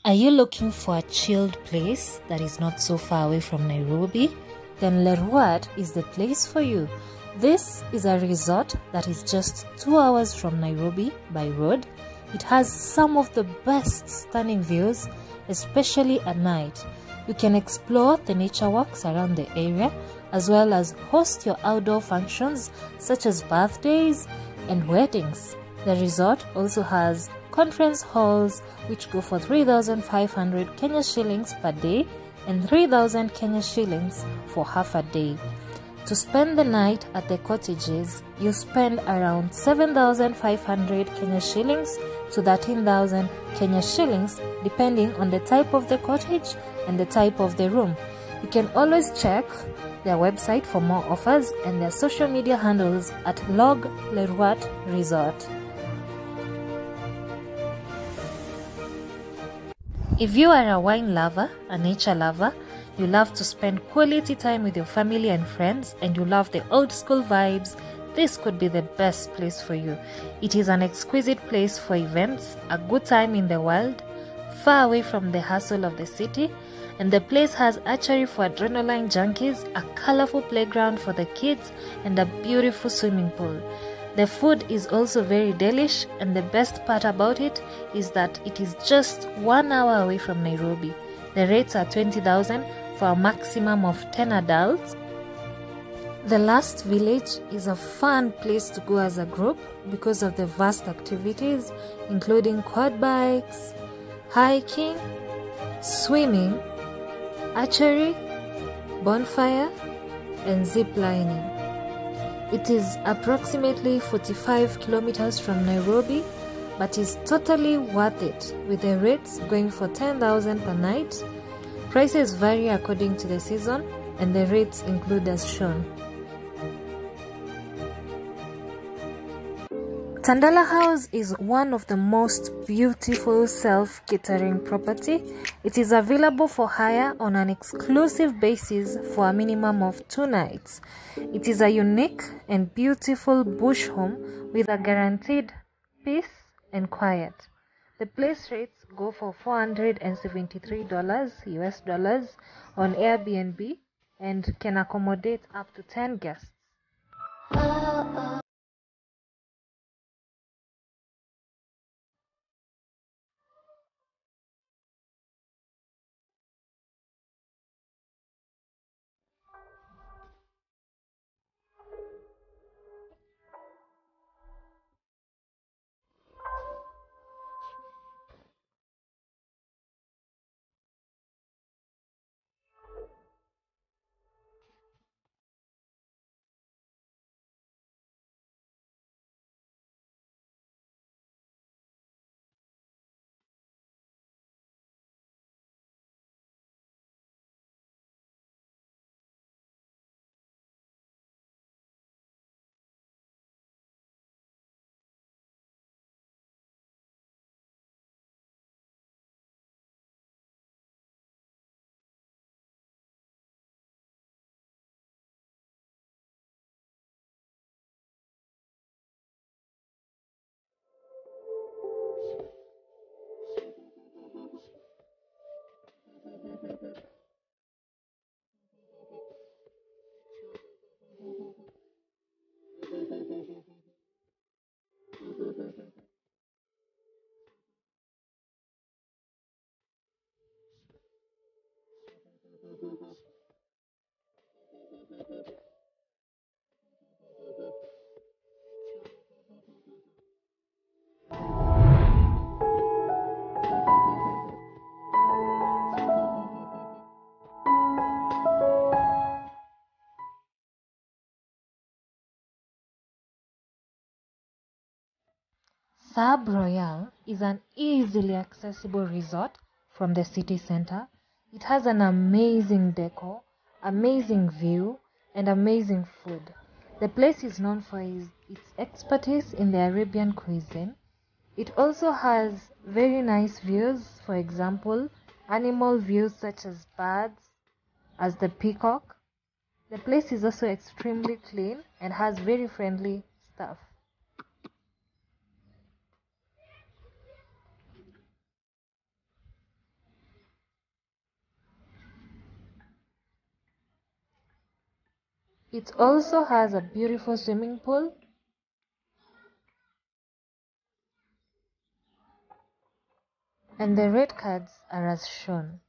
Are you looking for a chilled place that is not so far away from Nairobi? Then Lerruat is the place for you. This is a resort that is just 2 hours from Nairobi by road. It has some of the best stunning views, especially at night. You can explore the nature walks around the area as well as host your outdoor functions such as birthdays and weddings. The resort also has conference halls which go for 3,500 Kenya shillings per day and 3,000 Kenya shillings for half a day. To spend the night at the cottages, you spend around 7,500 Kenya shillings to 13,000 Kenya shillings depending on the type of the cottage and the type of the room. You can always check their website for more offers and their social media handles at Log Lerruat Resort. If you are a wine lover, a nature lover, you love to spend quality time with your family and friends, and you love the old school vibes, this could be the best place for you. It is an exquisite place for events, a good time in the wild, far away from the hustle of the city, and the place has archery for adrenaline junkies, a colorful playground for the kids, and a beautiful swimming pool. The food is also very delish, and the best part about it is that it is just 1 hour away from Nairobi. The rates are 20,000 for a maximum of 10 adults. The last village is a fun place to go as a group because of the vast activities including quad bikes, hiking, swimming, archery, bonfire, and zip lining. It is approximately 45 kilometers from Nairobi, but is totally worth it with the rates going for 10,000 per night. Prices vary according to the season and the rates include as shown. TANDALA House is one of the most beautiful self-catering property. It is available for hire on an exclusive basis for a minimum of 2 nights. It is a unique and beautiful bush home with a guaranteed peace and quiet. The place rates go for $473 US dollars on Airbnb and can accommodate up to 10 guests. Saab Royale is an easily accessible resort from the city center. It has an amazing decor, amazing view, and amazing food. The place is known for its expertise in the Arabian cuisine. It also has very nice views, for example, animal views such as birds, as the peacock. The place is also extremely clean and has very friendly staff. It also has a beautiful swimming pool and the rate cards are as shown.